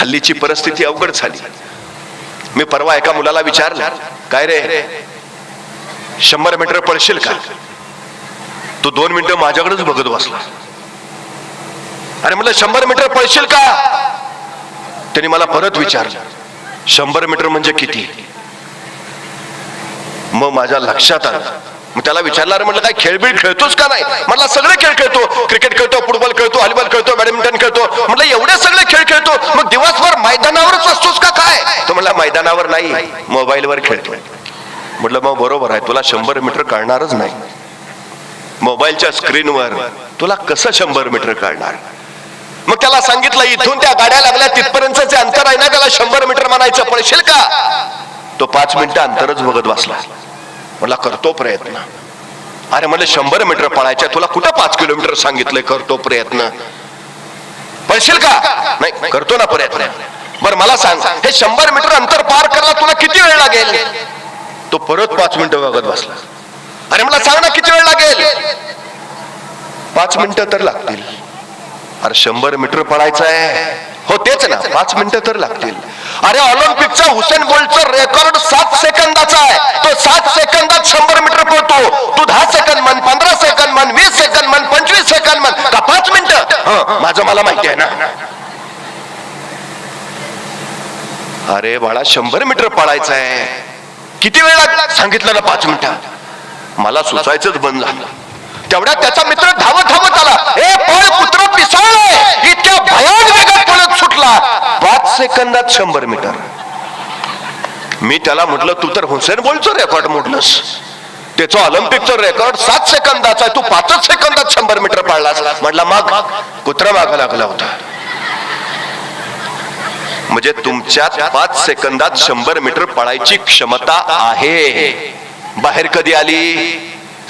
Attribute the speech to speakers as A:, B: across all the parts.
A: हल्लीची परिस्थिती अवघड झाली. मी परवा एका मुलाला विचारलं, काय रे 100 मीटर पळशील का? तो 2 मिनिटं माझ्याकडेच बघत बसला. अरे म्हटलं 100 मीटर पळशील का? त्यांनी मला परत विचारलं 100 मीटर म्हणजे किती? मग माझ्या लक्षात आलं. मग त्याला विचारलं, अरे म्हटलं काय खेळबीळ खेळतोस का नाही? म्हटलं सगळे खेळ खेळतो, क्रिकेट खेळतो, फुटबॉल खेळतो, व्हॉलीबॉल खेळतो, बॅडमिंटन खेळतो. म्हटलं एवढे सगळे खेळ खेळतो, मग दिवसभर मैदानावरच असतोस का काय? तो म्हटला मैदानावर नाही, मोबाईलवर खेळतो. म्हटलं मग बरोबर आहे, तुला 100 मीटर कळणारच नाही. मोबाईलच्या स्क्रीनवर तुला कसं 100 मीटर कळणार? मग त्याला सांगितलं इथून त्या गाड्या लागल्या तिथपर्यंतचं जे अंतर आहे ना, त्याला 100 मीटर म्हणायचं. पळशील का? तो 5 मिनिटं अंतरच बघत बसला. म्हटलं करतो प्रयत्न. अरे म्हटलं 100 मीटर पळायच्या, तुला कुठं 5 किलोमीटर सांगितलंय? करतो प्रयत्न. पळशील का? नाही, करतो ना प्रयत्न. बरं मला सांग, हे 100 मीटर अंतर पार करायला तुला किती वेळ लागेल? तो परत 5 मिनिटं बघत बसला. अरे मला सांग ना किती वेळ लागेल? 5 मिनिटं तर लागतील. अरे 100 मीटर पळायचं आहे. हो तेच ना, 5 मिनिटं तर लागतील. अरे ऑलिम्पिकचा हुसेन बोल्टचा रेकॉर्ड 7 सेकंदाचा आहे. तो 7 सेकंदात 100 मीटर पळतो. तू 10 सेकंद म्हण, 15 सेकंद म्हण, 20 सेकंद म्हण, 25 सेकंद म्हण, का 5 मिनिटं? माझं मला माहिती आहे ना. अरे बाळा 100 मीटर पळायचं आहे, किती वेळ लागला? सांगितलं ना 5 मिनिटं. मला सुचायचंच बंद झालं. तेवढ्यात त्याचा मित्र धावत धावत आला. ए पळ पुत्र पिसाळ, इतक्या भयान वेगात पळत सुटला. 5 सेकंदात 100 मीटर. मी त्याला म्हटलं तू तर हुसेन बोल्टचं रेकॉर्ड मोडलंस. त्याचं ऑलिम्पिकचं रेकॉर्ड 7 सेकंदाचा आहे, तू 5 सेकंदात 100 मीटर पळलास. म्हटलं मग कुत्रा मागं लागला होता. म्हणजे तुमच्यात 5 सेकंदात 100 मीटर पळायची क्षमता आहे. बाहेर कधी आली?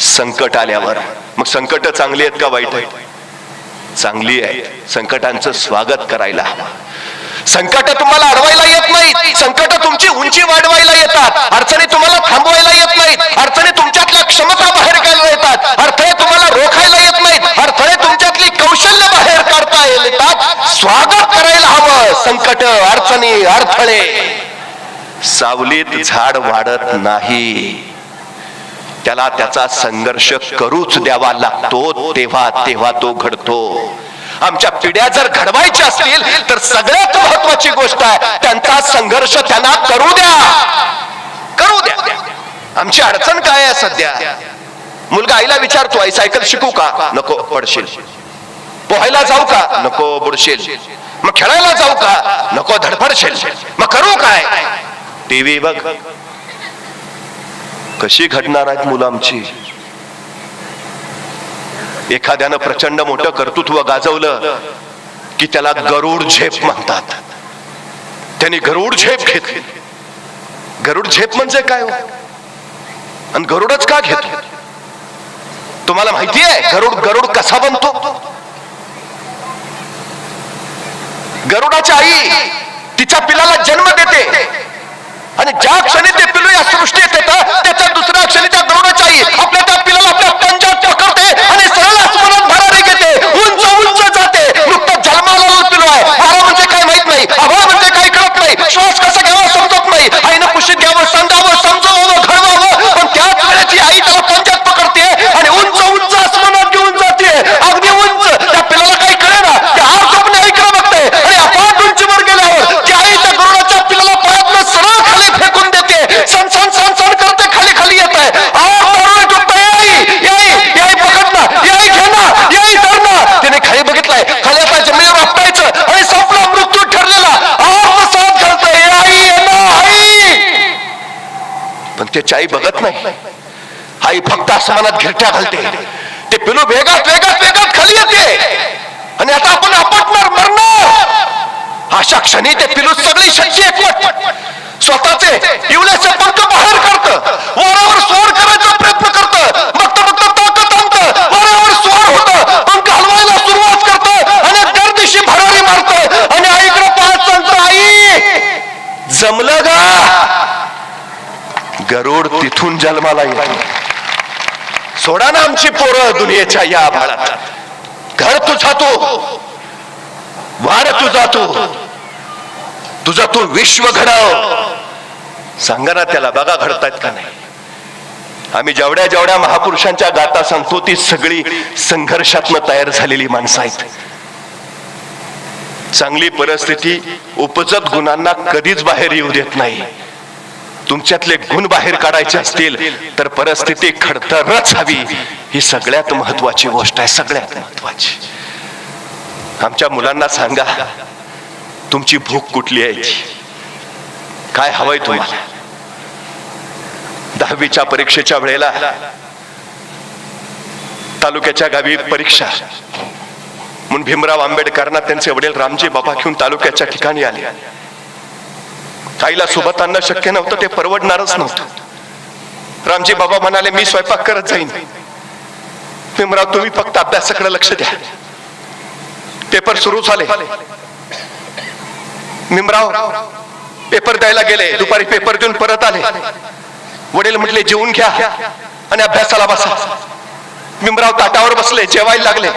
A: संकट आल्यावर. मग संकट चांगली आहेत का वाईट आहेत? चांगली आहे. संकटांचं स्वागत करायला हवं. संकट तुम्हाला अडवायला येत नाहीत, संकट तुमची उंची वाढवायला येतात. अडचणी तुम्हाला थांबवायला येत नाहीत, अडचणी तुमच्यातल्या क्षमता बाहेर काढायला येतात. अडथळे तुम्हाला रोखायला येत नाहीत, अडथळे तुमच्यातली कौशल्य बाहेर काढता येतात. स्वागत करायला हवं. संकट, अडचणी, अडथळे. सावलीत झाड वाढत नाही, त्याला त्याचा संघर्ष करूच द्यावा लागतो, तेव्हा तेव्हा तो घडतो. आमच्या पिढ्या जर घडवायच्या असतील तर सगळ्यात महत्वाची गोष्ट आहे त्यांचा संघर्ष त्यांना करू द्या, करू द्या. आमची अडचण काय आहे सध्या? मुलगा आईला विचारतो, आई सायकल शिकू का? नको, पडशील. पोहायला जाऊ का? नको, बुडशील. मग खेळायला जाऊ का? नको, धडपडशील. मग करू काय? टीव्ही बघ. कशी घडणार आहेत मुलं आमची? एखाद्यानं प्रचंड मोठं कर्तृत्व गाजवलं की त्याला गरुड झेप म्हणतात. त्यांनी गरुड झेप घेतली. गरुड झेप म्हणजे काय? आणि गरुडच का घेतो? तुम्हाला माहिती आहे गरुड कसा बनतो? गरुडाची आई तिच्या पिलाला जन्म देते आणि ज्या क्षणी ते पिलू या सृष्टीत येतं त्याच्या दुसऱ्या क्षणी त्या गरुडाची आई आपल्या त्या पिलाला आपल्या पंजात पकडते आणि सरळ आसमानात भरारी घेते, उंच उंच जाते. नुकतं जन्माला पिलू आहे, आभाळ म्हणजे काय माहित नाही, आभाळ म्हणजे काय कळत नाही, श्वास कसा घ्यावा समजत नाही. आईनं कुशीत घ्यावं, सांगावं, समजवावं, घडवावं, पण त्याच वेळेची आई त्याला पंजात पकडते आणि उंच उंच आसमानात घेऊन जाते. अगदी उंच. त्या पिलाला काही कळेना, त्या आजोबाने ऐकलं बघते आणि अपाट उंचीवर गेल्यावर ती आई त्या गरुडाच्या पिलाला पायातनं सरळ खाली फेकून देते. सण सण सण सण करते, खाली खाली येत आहे. त्याने खाली बघितलंय, खाली आता जमिनीवर आपटायचं आणि संपला, मृत्यू ठरलेला. आत्मसात घालतोय, आई आई. पण त्याची आई बघत नाही. आई फक्त आसमानात घिरट्या घालते. ते पिलू वेगात वेगात वेगात खाली येते आणि आता आपण आपटणार, मरणार. अशा क्षणी ते पिलू सगळी शक्ती एकवट स्वतःचे इवल्याचे पंख बाहेर काढतं, वरावर स्वार करायचा प्रयत्न करतं. बघता बघता ताकद आणतं, वरावर स्वार होतं, पंख हलवायला सुरुवात करतं आणि दर दिवशी भरारी मारतं आणि आईकडे पाहत सांगतं, आई जमलं गा. गरुड तिथून जन्माला येतो. सोडा ना आमची पोरं दुनियेच्या या आभाळात. घर तुझा तू, वार तुझा तू, तुझा तू विश्व घडव. सांगा ना त्याला, बघा घडतायत का नाही. आम्ही जेवढ्या जेवढ्या महापुरुषांच्या गाथा सांगतो ती सगळी संघर्षातनं तयार झालेली माणसं आहेत. चांगली परिस्थिती उपजत गुणांना कधीच बाहेर येऊ देत नाही. तुमच्यातले गुण बाहेर काढायचे असतील तर परिस्थिती खडतरच हवी. ही सगळ्यात महत्वाची गोष्ट आहे, सगळ्यात महत्वाची. आमच्या मुलांना सांगा तुमची भूक कुठली आहे, काय हवंय तुम्हाला. 10वीच्या परीक्षेच्या वेळेला तालुक्याच्या गावी परीक्षा म्हणून भीमराव आंबेडकरांना त्यांचे वडील रामजी बाबा घेऊन तालुक्याच्या ठिकाणी आले. आईला सोबत आणणं शक्य नव्हतं, ते परवडणारच नव्हतं. रामजी बाबा म्हणाले मी स्वयंपाक करत जाईन, भीमराव तुम्ही फक्त अभ्यासाकडे लक्ष द्या. पेपर सुरू झाले. भीमराव पेपर द्यायला गेले, दुपारी पेपर देऊन परत आले. वडील म्हटले जेवून घ्या आणि अभ्यासाला बसा. भीमराव ताटावर बसले, जेवायला लागले.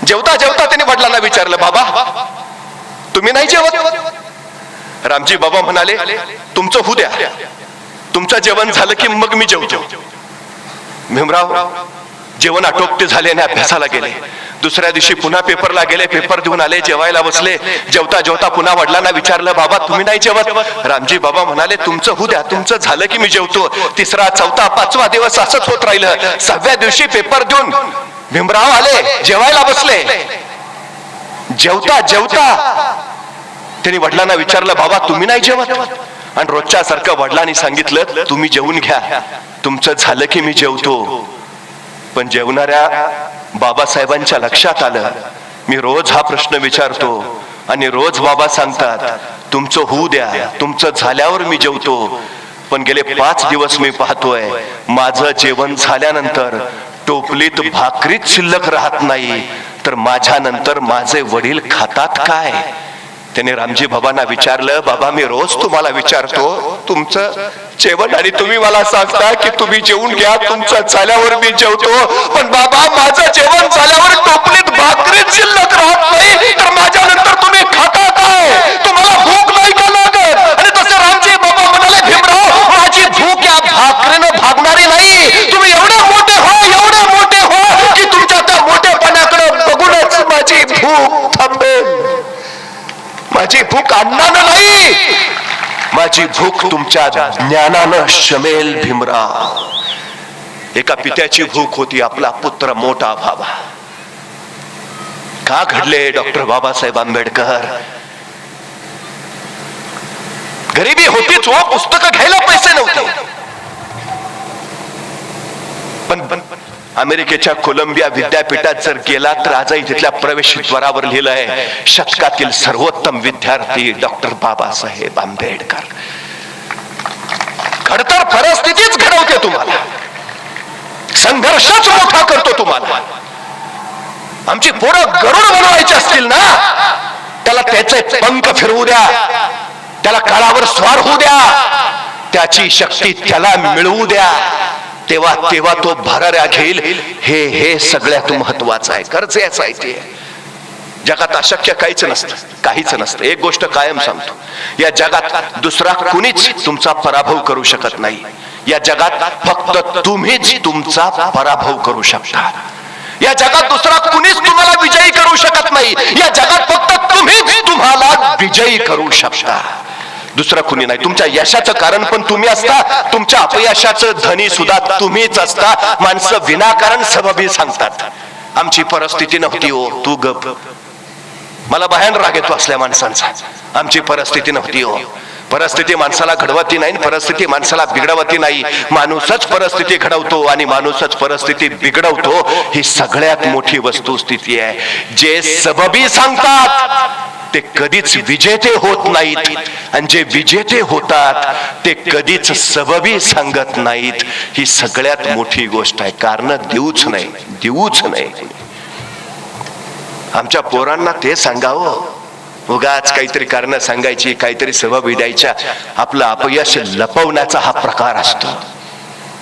A: जेवता जेवता त्यांनी वडिलांना विचारलं बाबा तुम्ही नाही जेवत. रामजी बाबा म्हणाले तुमचं होऊ द्या, तुमचं जेवण झालं की मग मी जेवतो. भीमराव जेवण आटोपते झाले आणि अभ्यासाला गेले. दुसऱ्या दिवशी पुन्हा पेपरला गेले, पेपर देऊन आले, जेवायला बसले. जेवता जेवता पुन्हा वडिलांना विचारलं बाबा तुम्ही नाही जेवत. रामजी बाबा म्हणाले तुमचं होऊ द्या, तुमचं झालं की मी जेवतो. तिसरा चौथा 5वा दिवस असंच होत राहिलं. 6व्या दिवशी पेपर देऊन भीमराव आले, जेवायला बसले. जेवता जेवता त्यांनी वडिलांना विचारलं बाबा तुम्ही नाही जेवत. आणि रोजच्या सारखं वडिलांनी सांगितलं तुम्ही जेवून घ्या, तुमचं झालं की मी जेवतो. पण जेवणाऱ्या बाबासाहेबांच्या लक्षात आलं मी रोज हा प्रश्न विचारतो आणि रोज बाबा सांगतात तुमचं होऊ द्या, तुमचं झाल्यावर मी जेवतो. पण गेले 5 दिवस मी पाहतोय माझं जेवण झाल्यानंतर टोपलीत भाकरीच शिल्लक राहत नाही, तर माझ्या नंतर माझे वडील खातात काय. त्याने रामजी बाबांना विचारलं बाबा मी रोज तुम्हाला विचारतो तुमचं जेवण आणि तुम्ही मला सांगता की तुम्ही जेवून घ्या, तुमचं झाल्यावर मी जेवतो. पण बाबा माझं जेवण झाल्यावर टोपलीत भाकरीच शिल्लक राहत नाही, तर माझ्या नंतर तुम्ही खाता काय, तुम्हाला भूक नाही का लागत. आणि तसं रामजी बाबा म्हणाले भीमराव माझी भूक या भाकरीनं भागणारी नाही. तुम्ही एवढे मोठे हो, एवढे मोठे हो की तुमच्या त्या मोठेपणाकडे बघूनच माझी भूक थांबेल. माझी भूक अन्नानं नाही, माझी भूक तुमच्या ज्ञानानं शमेल. भीमराव एका पित्याची भूक होती, आपला पुत्र मोठा व्हावा. का घडले डॉक्टर बाबासाहेब आंबेडकर. गरिबी होतीच हो, पुस्तकं घ्यायला पैसे नव्हते. पण अमेरिकेच्या कोलंबिया विद्यापीठात जर गेला तर आजही तिथल्या प्रवेशद्वारावर लिहिलं आहे शतकातील सर्वोत्तम विद्यार्थी डॉक्टर बाबासाहेब आंबेडकर. खडतर परिस्थितीच घडवते तुम्हाला, संघर्षच मोठा करतो तुम्हाला. आमची पोरं गरुड बनवायची असतील ना त्याला त्याचे पंख फिरवू द्या, त्याला काळावर स्वार होऊ द्या, त्याची शक्ती त्याला मिळवू द्या, तेव्हा तेव्हा तो भराऱ्या घेईल. हे सगळ्यात महत्वाचं आहे. खरंच याच आहे ते. जगात अशक्य काहीच नसतं, काहीच नसतं. एक गोष्ट कायम सांगतो, या जगात दुसरा कुणीच तुमचा पराभव करू शकत नाही. या जगात फक्त तुम्हीच तुमचा पराभव करू शकता. या जगात दुसरा कुणीच तुम्हाला विजयी करू शकत नाही. या जगात फक्त तुम्हीच तुम्हाला विजयी करू शकता, दुसरं कुणी नाही. तुमच्या यशाचं कारण पण तुम्ही असता, तुमच्या अपयशाचं धनी सुद्धा तुम्हीच असता. माणसं विनाकारण सबबी सांगतात आमची परिस्थिती नव्हती हो, तू गप. मला भयान राग येतो असल्या माणसांचा. आमची परिस्थिती नव्हती हो. परिस्थिती माणसाला घडवती नाही, परिस्थिती माणसाला बिघडवती नाही. माणूसच परिस्थिती घडवतो आणि माणूसच परिस्थिती बिघडवतो. ही सगळ्यात मोठी वस्तुस्थिती आहे. जे सबबी सांगतात ते कधीच विजेते होत नाहीत, आणि जे विजेते होतात ते कधीच सबबी सांगत नाहीत. ही सगळ्यात मोठी गोष्ट आहे. कारण देऊच नाही. आमच्या पोरांना ते सांगावं, उगाच काहीतरी कारण सांगायची, काहीतरी सबबी द्यायच्या. आपलं अपयश लपवण्याचा हा प्रकार असतो,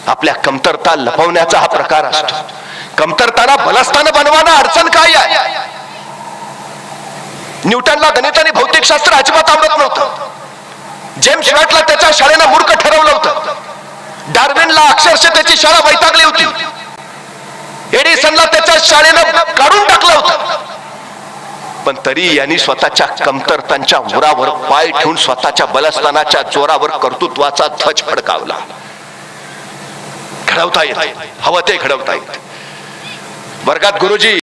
A: आपल्या कमतरता लपवण्याचा हा प्रकार असतो. कमतरताना बलस्थान बनवाना अडचण काय आहे. न्यूटनला गणित आणि भौतिकशास्त्र अजिबात आवडत नव्हतं. जेम्स वॅटला त्याच्या शाळेनं मूर्ख ठरवलं होतं. डार्विनला अक्षरशः त्याची शाळा वैतागली होती. एडिसनला त्याच्या शाळेनं काढून टाकलं होतं. पण तरी यांनी स्वतःच्या कमतरतांच्या उरावर पाय ठेवून स्वतःच्या बलस्थानाच्या जोरावर कर्तृत्वाचा ध्वज फडकावला. घडवता येत, हवं ते घडवता येत. वर्गात गुरुजी